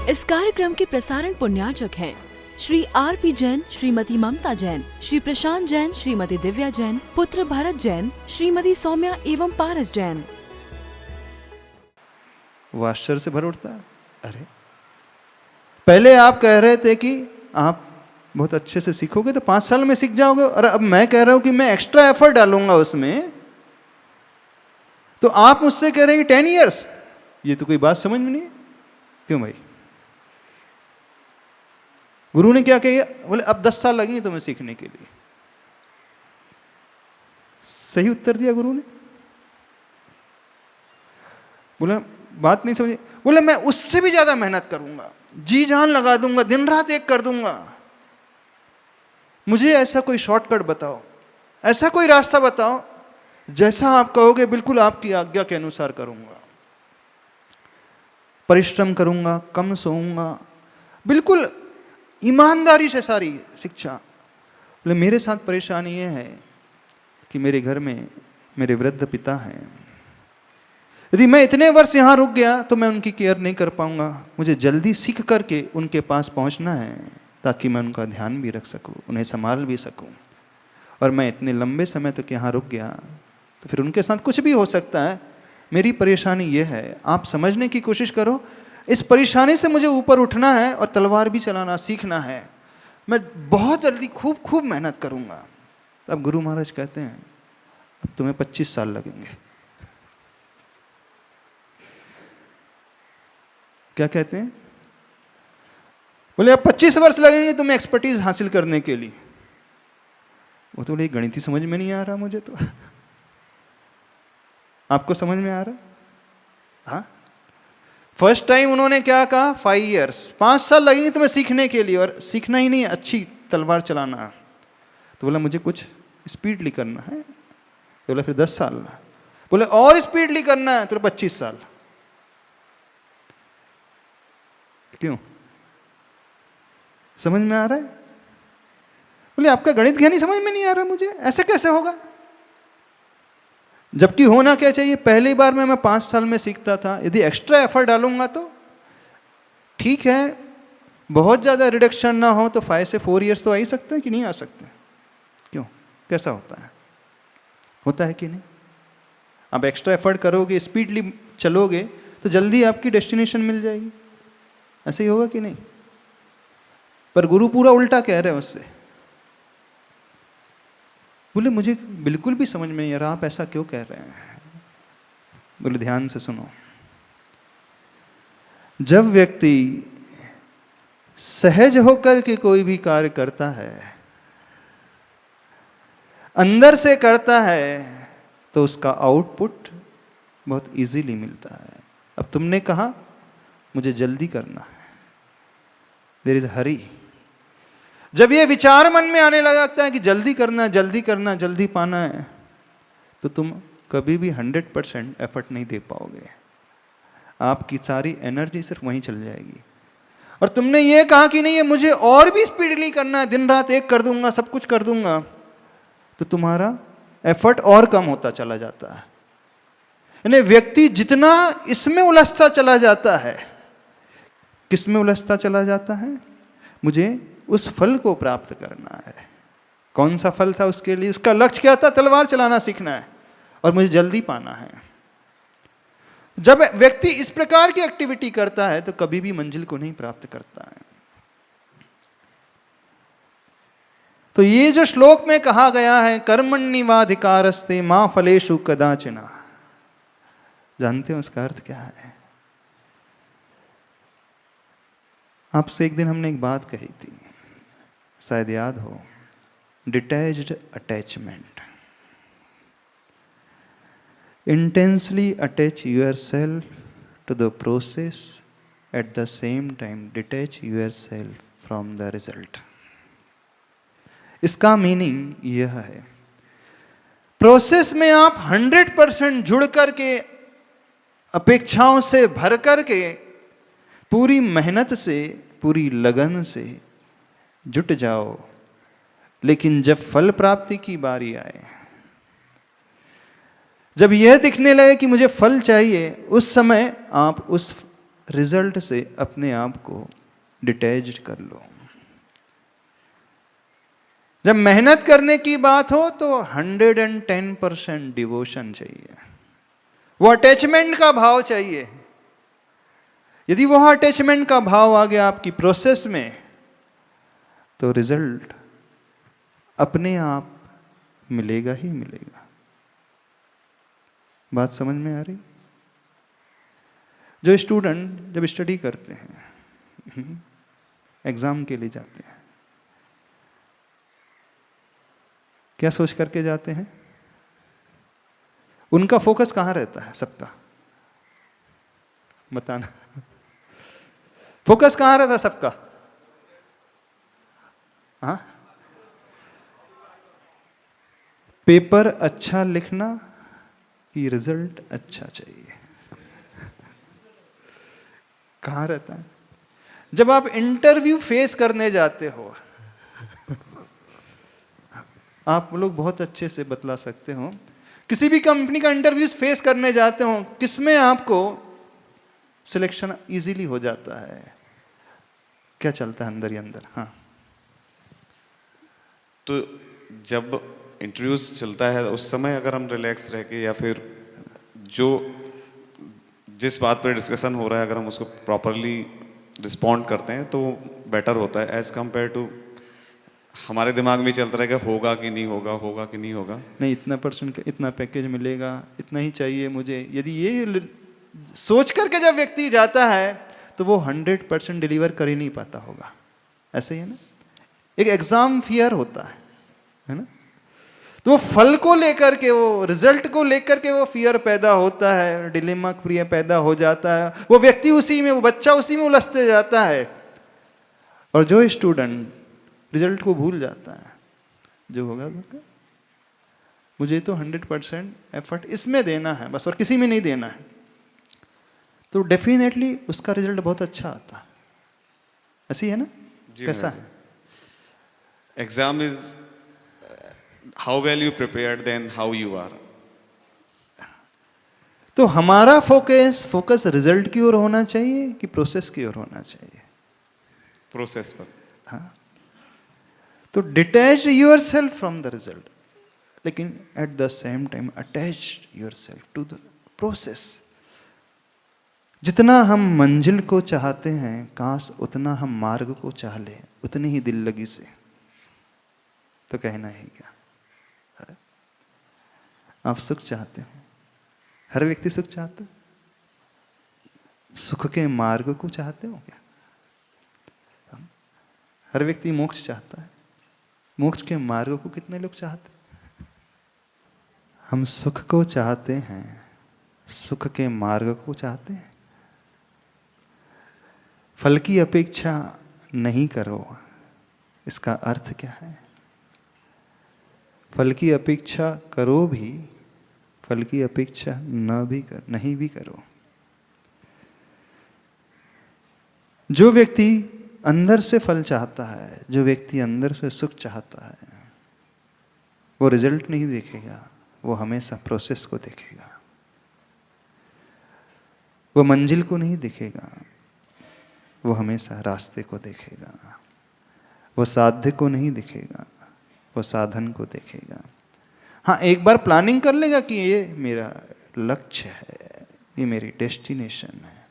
इस कार्यक्रम के प्रसारण पुण्यार्चक हैं श्री आर.पी. जैन, श्रीमती ममता जैन, श्री प्रशांत जैन, श्रीमती दिव्या जैन, पुत्र भरत जैन, श्रीमती सौम्या एवं पारस जैन। वो आश्चर्य से भर उठता है, अरे पहले आप कह रहे थे कि आप बहुत अच्छे से सीखोगे तो 5 साल में सीख जाओगे, और अब मैं कह रहा हूं कि मैं एक्स्ट्रा एफर्ट डालूंगा उसमें, तो आप मुझसे कह रहे हैं 10 इयर्स। ये तो कोई बात समझ में नहीं है। क्यों भाई? गुरु ने क्या कहा? बोले अब 10 साल लगेंगे तुम्हें सीखने के लिए। सही उत्तर दिया गुरु ने। बोला बात नहीं समझे। बोले मैं उससे भी ज्यादा मेहनत करूंगा, जी जान लगा दूंगा, दिन रात एक कर दूंगा। मुझे ऐसा कोई शॉर्टकट बताओ, ऐसा कोई रास्ता बताओ, जैसा आप कहोगे बिल्कुल आपकी आज्ञा के अनुसार करूंगा। परिश्रम करूंगा, कम सोऊंगा, बिल्कुल ईमानदारी से सारी शिक्षा। बोले मेरे साथ परेशानी ये है कि मेरे घर में मेरे वृद्ध पिता हैं। यदि मैं इतने वर्ष यहाँ रुक गया तो मैं उनकी केयर नहीं कर पाऊंगा। मुझे जल्दी सीख करके उनके पास पहुँचना है ताकि मैं उनका ध्यान भी रख सकूं, उन्हें संभाल भी सकूं। और मैं इतने लंबे समय तक यहाँ रुक गया तो फिर उनके साथ कुछ भी हो सकता है। मेरी परेशानी ये है, आप समझने की कोशिश करो। इस परेशानी से मुझे ऊपर उठना है और तलवार भी चलाना सीखना है। मैं बहुत जल्दी खूब मेहनत करूँगा। अब गुरु महाराज कहते हैं अब तुम्हें 25 साल लगेंगे। क्या कहते हैं? बोले अब 25 वर्ष लगेंगे तुम्हें एक्सपर्टीज हासिल करने के लिए। वो तो बोले गणित ही समझ में नहीं आ रहा मुझे तो। आपको समझ में आ रहा? हाँ, फर्स्ट टाइम उन्होंने क्या कहा? 5 इयर्स, 5 साल लगेंगे तुम्हें सीखने के लिए, और सीखना ही नहीं, अच्छी तलवार चलाना। तो बोला मुझे कुछ स्पीडली करना है। तो बोला फिर 10 साल। बोले और स्पीडली करना है तो 25 साल। क्यों? समझ में आ रहा है? बोले आपका गणित ज्ञान ही समझ में नहीं आ रहा मुझे, ऐसे कैसे होगा? जबकि होना क्या चाहिए, पहली बार में मैं 5 साल में सीखता था। यदि एक्स्ट्रा एफर्ट डालूंगा तो ठीक है, बहुत ज्यादा रिडक्शन ना हो तो 5 से 4 इयर्स तो आ ही सकते हैं कि नहीं आ सकते? क्यों? कैसा होता है? होता है कि नहीं? आप एक्स्ट्रा एफर्ट करोगे, स्पीडली चलोगे तो जल्दी आपकी डेस्टिनेशन मिल जाएगी। ऐसे ही होगा कि नहीं? पर गुरु पूरा उल्टा कह रहे हैं उससे। बोले मुझे बिल्कुल भी समझ में नहीं आ रहा, आप ऐसा क्यों कह रहे हैं? बोले ध्यान से सुनो। जब व्यक्ति सहज होकर के कोई भी कार्य करता है, अंदर से करता है, तो उसका आउटपुट बहुत इजीली मिलता है। अब तुमने कहा मुझे जल्दी करना है, देयर इज हरी। जब ये विचार मन में आने लगता है कि जल्दी करना, जल्दी करना, जल्दी पाना है, तो तुम कभी भी 100% एफर्ट नहीं दे पाओगे। आपकी सारी एनर्जी सिर्फ वहीं चल जाएगी। और तुमने ये कहा कि नहीं, ये मुझे और भी स्पीडली करना है, दिन रात एक कर दूंगा, सब कुछ कर दूंगा, तो तुम्हारा एफर्ट और कम होता चला जाता है। यानी व्यक्ति जितना इसमें उलझता चला जाता है, किसमें उलझता चला जाता है? मुझे उस फल को प्राप्त करना है। कौन सा फल था उसके लिए? उसका लक्ष्य क्या था? तलवार चलाना सीखना है और मुझे जल्दी पाना है। जब व्यक्ति इस प्रकार की एक्टिविटी करता है तो कभी भी मंजिल को नहीं प्राप्त करता है। तो ये जो श्लोक में कहा गया है, कर्मण्येवाधिकारस्ते मा फलेषु कदाचन, जानते हो उसका अर्थ क्या है? आपसे एक दिन हमने एक बात कही थी, शायद याद हो, detached attachment. Intensely attach yourself to the process, at the same time detach yourself from the result. इसका मीनिंग यह है, प्रोसेस में आप 100% जुड़ करके, अपेक्षाओं से भर करके, पूरी मेहनत से, पूरी लगन से जुट जाओ, लेकिन जब फल प्राप्ति की बारी आए, जब यह दिखने लगे कि मुझे फल चाहिए, उस समय आप उस रिजल्ट से अपने आप को डिटैच कर लो। जब मेहनत करने की बात हो तो 110% डिवोशन चाहिए, वो अटैचमेंट का भाव चाहिए। यदि वह अटैचमेंट का भाव आ गया आपकी प्रोसेस में, तो रिजल्ट अपने आप मिलेगा ही मिलेगा। बात समझ में आ रही? जो स्टूडेंट जब स्टडी करते हैं, एग्जाम के लिए जाते हैं, क्या सोच करके जाते हैं? उनका फोकस कहां रहता है सबका? बताना। फोकस कहां रहता है सबका? हाँ, पेपर अच्छा लिखना कि रिजल्ट अच्छा चाहिए? कहां रहता है? जब आप इंटरव्यू फेस करने जाते हो, आप लोग बहुत अच्छे से बतला सकते हो, किसी भी कंपनी का इंटरव्यू फेस करने जाते हो, किसमें आपको सिलेक्शन इजीली हो जाता है? क्या चलता है अंदर ही अंदर? हाँ, तो जब इंटरव्यूज चलता है उस समय अगर हम रिलैक्स रह के या फिर जो जिस बात पर डिस्कशन हो रहा है अगर हम उसको प्रॉपरली रिस्पॉन्ड करते हैं तो बेटर होता है, एज कम्पेयर टू हमारे दिमाग में चलता रहेगा होगा कि नहीं होगा, होगा कि नहीं होगा। नहीं, इतना परसेंट इतना पैकेज मिलेगा, इतना ही चाहिए मुझे। यदि ये सोच करके जब व्यक्ति जाता है तो वो 100% डिलीवर कर ही नहीं पाता होगा। ऐसे ही है ना, एक एग्जाम फियर होता है ना, तो वो फल को लेकर के, वो रिजल्ट को लेकर के वो फियर पैदा होता है, डिलेमा प्रिय पैदा हो जाता है, वो व्यक्ति उसी में, वो बच्चा उसी में उलझते जाता है। और जो स्टूडेंट रिजल्ट को भूल जाता है, जो होगा मुझे तो 100% एफर्ट इसमें देना है बस और किसी में नहीं देना है, तो डेफिनेटली उसका रिजल्ट बहुत अच्छा आता है। ऐसी है ना? कैसा है? Exam is how well you prepared then how you are. तो हमारा फोकस रिजल्ट की ओर होना चाहिए कि प्रोसेस की ओर होना चाहिए? प्रोसेस पर। हाँ, तो detach yourself from the result, लेकिन at the same time attach yourself to the process. जितना हम मंजिल को चाहते हैं, काश उतना हम मार्ग को चाह ले, उतनी ही दिल लगी से। तो कहना है क्या? आप सुख चाहते हो? हर व्यक्ति सुख चाहता है। सुख के मार्ग को चाहते हो क्या? हर व्यक्ति मोक्ष चाहता है। मोक्ष के मार्ग को कितने लोग चाहते हैं? हम सुख को चाहते हैं, सुख के मार्ग को चाहते हैं। फल की अपेक्षा नहीं करो, इसका अर्थ क्या है? फल की अपेक्षा करो भी, फल की अपेक्षा नहीं भी करो। जो व्यक्ति अंदर से फल चाहता है, जो व्यक्ति अंदर से सुख चाहता है, वो रिजल्ट नहीं देखेगा, वो हमेशा प्रोसेस को देखेगा। वो मंजिल को नहीं देखेगा, वो हमेशा रास्ते को देखेगा। वो साध्य को नहीं देखेगा, वो साधन को देखेगा। हाँ, एक बार प्लानिंग कर लेगा कि ये मेरा लक्ष्य है, ये मेरी डेस्टिनेशन है,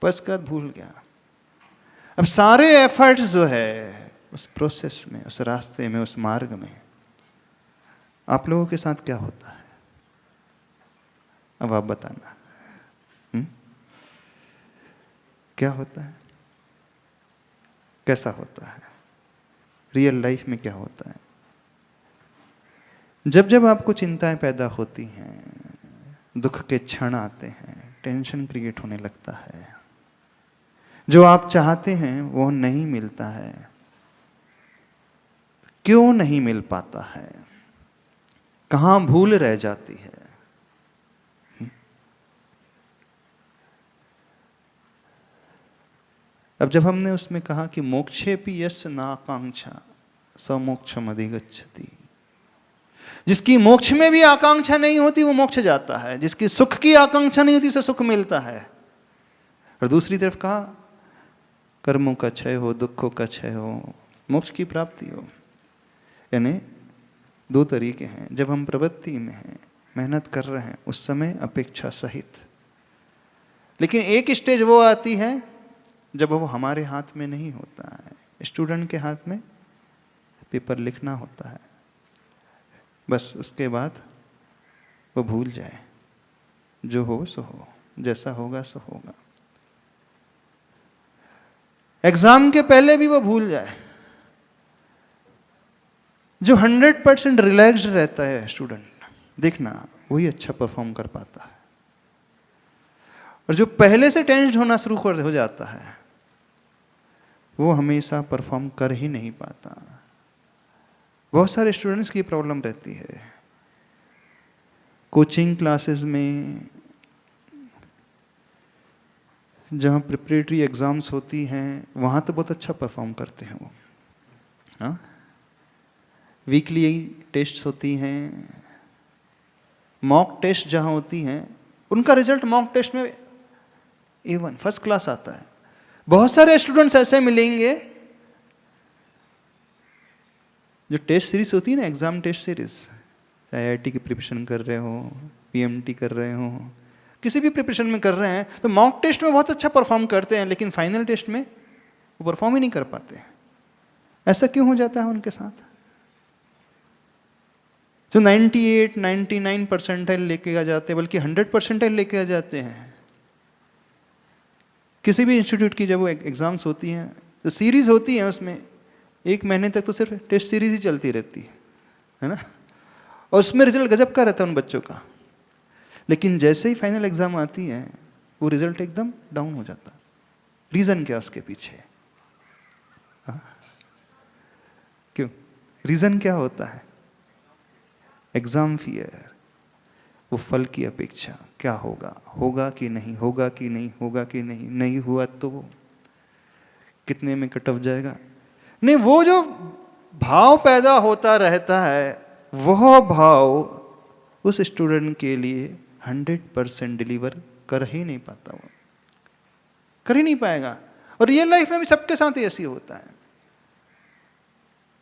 बस कर भूल गया। अब सारे एफर्ट्स जो है उस प्रोसेस में, उस रास्ते में, उस मार्ग में। आप लोगों के साथ क्या होता है? अब आप बताना। क्या होता है? कैसा होता है? रियल लाइफ में क्या होता है? जब जब आपको चिंताएं पैदा होती हैं, दुख के क्षण आते हैं, टेंशन क्रिएट होने लगता है, जो आप चाहते हैं वो नहीं मिलता है, क्यों नहीं मिल पाता है? कहां भूल रह जाती है? अब जब हमने उसमें कहा कि मोक्षेपि यस्य नाकांक्षा स मोक्षम अधिगच्छति, जिसकी मोक्ष में भी आकांक्षा नहीं होती वो मोक्ष जाता है, जिसकी सुख की आकांक्षा नहीं होती उसे सुख मिलता है। और दूसरी तरफ कहा कर्मों का क्षय हो, दुखों का क्षय हो, मोक्ष की प्राप्ति हो। यानी दो तरीके हैं। जब हम प्रवृत्ति में हैं, मेहनत कर रहे हैं, उस समय अपेक्षा सहित। लेकिन एक स्टेज वो आती है जब वो हमारे हाथ में नहीं होता है। स्टूडेंट के हाथ में पेपर लिखना होता है, बस उसके बाद वो भूल जाए, जो हो सो हो, जैसा होगा सो होगा। एग्जाम के पहले भी वो भूल जाए। जो 100% रिलैक्स्ड रहता है स्टूडेंट, देखना वही अच्छा परफॉर्म कर पाता है। और जो पहले से टेंस्ड होना शुरू हो जाता है, वो हमेशा परफॉर्म कर ही नहीं पाता। बहुत सारे स्टूडेंट्स की प्रॉब्लम रहती है। कोचिंग क्लासेस में जहाँ प्रिपरेटरी एग्जाम्स होती हैं, वहाँ तो बहुत अच्छा परफॉर्म करते हैं वो। हाँ, वीकली टेस्ट होती हैं, मॉक टेस्ट जहाँ होती हैं, उनका रिजल्ट मॉक टेस्ट में A1 फर्स्ट क्लास आता है। बहुत सारे स्टूडेंट्स ऐसे मिलेंगे जो टेस्ट सीरीज होती है ना, एग्जाम टेस्ट सीरीज, चाहे IIT की प्रिपरेशन कर रहे हो, PMT कर रहे हो, किसी भी प्रिपरेशन में कर रहे हैं, तो मॉक टेस्ट में बहुत अच्छा परफॉर्म करते हैं, लेकिन फाइनल टेस्ट में वो परफॉर्म ही नहीं कर पाते। ऐसा क्यों हो जाता है उनके साथ? जो 98, 99 परसेंटाइल लेके आ जाते हैं, बल्कि 100 परसेंटाइल लेके आ जाते हैं। किसी भी इंस्टीट्यूट की जब वो एग्जाम्स होती हैं, तो सीरीज होती है, उसमें 1 महीने तक तो सिर्फ टेस्ट सीरीज ही चलती रहती है ना, और उसमें रिजल्ट गजब का रहता है उन बच्चों का। लेकिन जैसे ही फाइनल एग्जाम आती है, वो रिजल्ट एकदम डाउन हो जाता। रीजन क्या उसके पीछे? क्यों? रीजन क्या होता है? एग्जाम फियर, वो फल की अपेक्षा। क्या होगा, होगा कि नहीं, होगा कि नहीं, होगा कि नहीं, नहीं हुआ तो वो कितने में कट ऑफ जाएगा। नहीं, वो जो भाव पैदा होता रहता है, वह भाव उस स्टूडेंट के लिए 100% डिलीवर कर ही नहीं पाता, वो कर ही नहीं पाएगा। और रियल लाइफ में भी सबके साथ ही ऐसी होता है।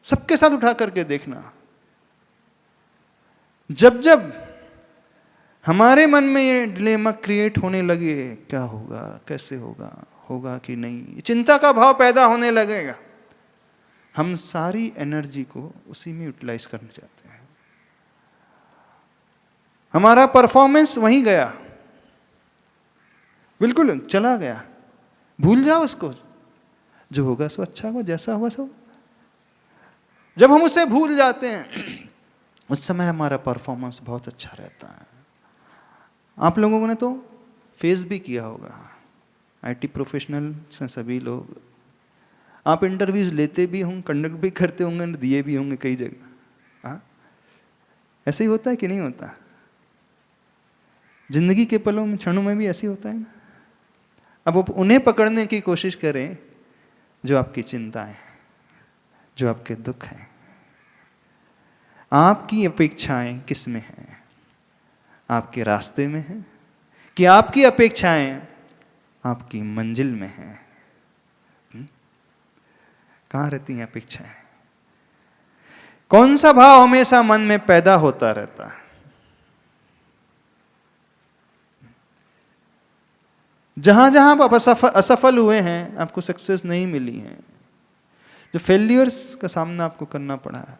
सबके साथ उठा करके देखना, जब जब हमारे मन में ये डिलेमा क्रिएट होने लगे, क्या होगा, कैसे होगा, होगा कि नहीं, चिंता का भाव पैदा होने लगेगा, हम सारी एनर्जी को उसी में यूटिलाइज करना चाहते हैं। हमारा परफॉर्मेंस वहीं गया, बिल्कुल चला गया। भूल जाओ उसको, जो होगा सो अच्छा होगा, जैसा होगा सो। जब हम उसे भूल जाते हैं, उस समय हमारा परफॉर्मेंस बहुत अच्छा रहता है। आप लोगों ने तो फेस भी किया होगा, IT प्रोफेशनल से सभी लोग, आप इंटरव्यूज लेते भी होंगे, कंडक्ट भी करते होंगे, दिए भी होंगे कई जगह। हाँ, ऐसे ही होता है कि नहीं होता? जिंदगी के पलों में, क्षणों में भी ऐसे ही होता है ना। अब उन्हें पकड़ने की कोशिश करें जो आपकी चिंताएं, जो आपके दुख हैं। आपकी अपेक्षाएं किस में हैं? आपके रास्ते में हैं कि आपकी अपेक्षाएं आपकी मंजिल में हैं? कहाँ रहती हैं अपेक्षाएं? कौन सा भाव हमेशा मन में पैदा होता रहता है? जहां जहां आप असफल हुए हैं, आपको सक्सेस नहीं मिली है, जो फेल्यूर्स का सामना आपको करना पड़ा है,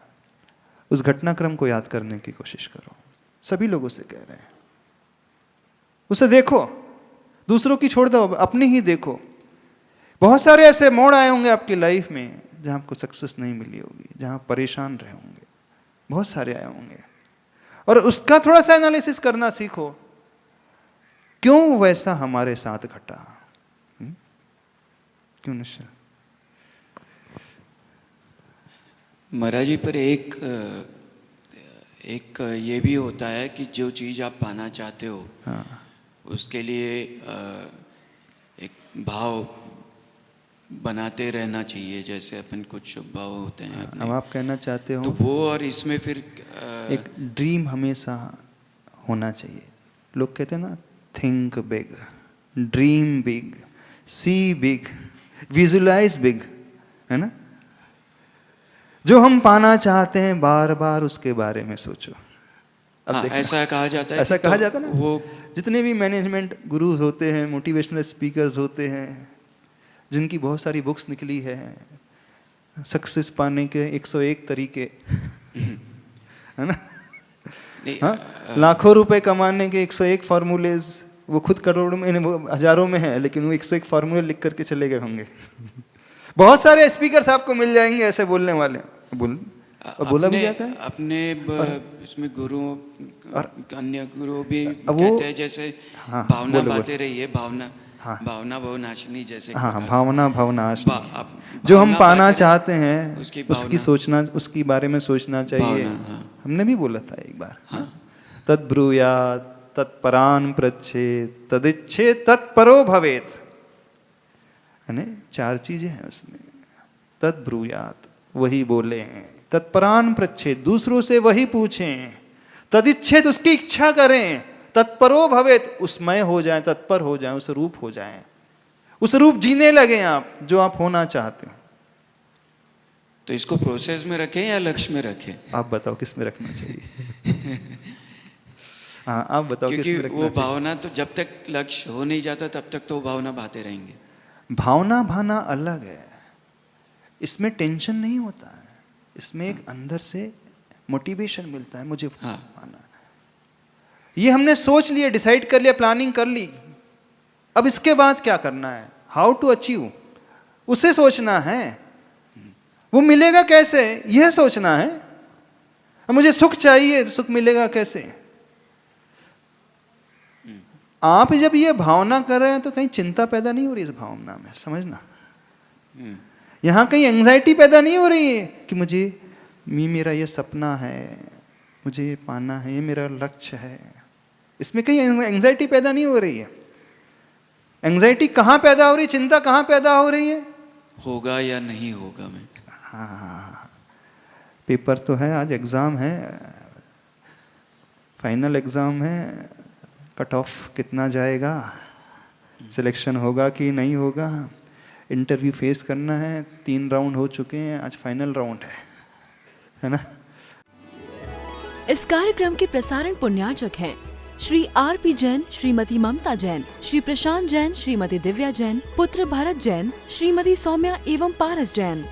उस घटनाक्रम को याद करने की कोशिश करो। सभी लोगों से कह रहे हैं, उसे देखो, दूसरों की छोड़ दो, अपनी ही देखो। बहुत सारे ऐसे मोड़ आए होंगे आपकी लाइफ में जहां आपको सक्सेस नहीं मिली होगी, जहां परेशान रहे होंगे, बहुत सारे आए होंगे। और उसका थोड़ा सा एनालिसिस करना सीखो, क्यों वैसा हमारे साथ घटा, क्यों निश्चय? महाराज जी, पर एक ये भी होता है कि जो चीज़ आप पाना चाहते हो, हाँ, उसके लिए एक भाव बनाते रहना चाहिए। जैसे अपन कुछ भाव होते हैं अपने, अब आप कहना चाहते हो तो वो, और इसमें फिर एक ड्रीम हमेशा होना चाहिए। लोग कहते हैं ना, थिंक बिग, ड्रीम बिग, सी बिग, विजुलाइज बिग, है ना। जो हम पाना चाहते हैं बार बार उसके बारे में सोचो। अब हाँ, देखना, ऐसा कहा जाता है ऐसा कि कहा तो जाता है ना। वो जितने भी मैनेजमेंट गुरुज होते हैं, मोटिवेशनल स्पीकर्स होते हैं, जिनकी बहुत सारी बुक्स निकली है, सक्सेस पाने के 101 तरीके, है ना। नहीं, हाँ? लाखों रुपए कमाने के 101 फार्मूलेज, वो खुद करोड़ों में, वो हजारों में है, लेकिन वो 101 फार्मूले लिख करके चले गए होंगे। बहुत सारे स्पीकर्स आपको मिल जाएंगे ऐसे बोलने वाले। और बोला भी जाता है इसमें गुरुओं अन्य गुरु भी वो कहते हैं, जैसे हाँ, भावना बोलो, बातें रही है, भावना हाँ। भावना भवनाशिनी, जैसे हाँ, प्रकाश। भावना भवनाश, जो हम भावना पाना बातें चाहते हैं उसकी उसकी भावना। सोचना, उसकी बारे में सोचना चाहिए। भावना, हाँ। हमने भी बोला था एक बार, हाँ। तद्ब्रूयात् तत्परान प्रच्छेद तदिच्छेद तत्परो भवेत, है ना। 4 चीजें हैं उसमें। तद्ब्रूयात्, वही बोले, तत्परान प्रच्छेद, दूसरों से वही पूछें, तदिच्छेद, उसकी इच्छा करें, तत्परो भवेत, उसमय हो जाए, तत्पर हो जाए, उस रूप हो जाए, उस रूप जीने लगे आप जो आप होना चाहते हो। तो इसको प्रोसेस में रखें या लक्ष्य में रखें? आप बताओ किस में रखना चाहिए। हाँ, आप बताओ किस क्योंकि में रखना वो चाहिए। भावना तो जब तक लक्ष्य हो नहीं जाता तब तक तो वो भावना भाते रहेंगे। भावना भाना अलग है, इसमें टेंशन नहीं होता है, इसमें एक अंदर से मोटिवेशन मिलता है, मुझे हाँ। पाना है। ये हमने सोच लिया, डिसाइड कर लिया, प्लानिंग कर ली, अब इसके बाद क्या करना है, हाउ टू अचीव, उसे सोचना है। वो मिलेगा कैसे, यह सोचना है। अब मुझे सुख चाहिए, तो सुख मिलेगा कैसे। आप जब ये भावना कर रहे हैं तो कहीं चिंता पैदा नहीं हो रही इस भावना में, समझना। यहां कहीं एंजाइटी पैदा नहीं हो रही है कि मुझे मेरा ये सपना है, मुझे ये पाना है, ये मेरा लक्ष्य है। इसमें कहीं एंजाइटी पैदा नहीं हो रही है। एंजाइटी कहां पैदा हो रही है, चिंता कहां पैदा हो रही है, होगा या नहीं होगा में। हाँ, पेपर तो है, आज एग्जाम है, फाइनल एग्जाम है, कट ऑफ कितना जाएगा, सिलेक्शन होगा कि नहीं होगा, इंटरव्यू फेस करना है, 3 राउंड हो चुके हैं, आज फाइनल राउंड है ना। इस कार्यक्रम के प्रसारण पुण्यार्चक हैं श्री R.P. जैन, श्रीमती ममता जैन, श्री प्रशांत जैन, श्रीमती दिव्या जैन, पुत्र भरत जैन, श्रीमती सौम्या एवं पारस जैन।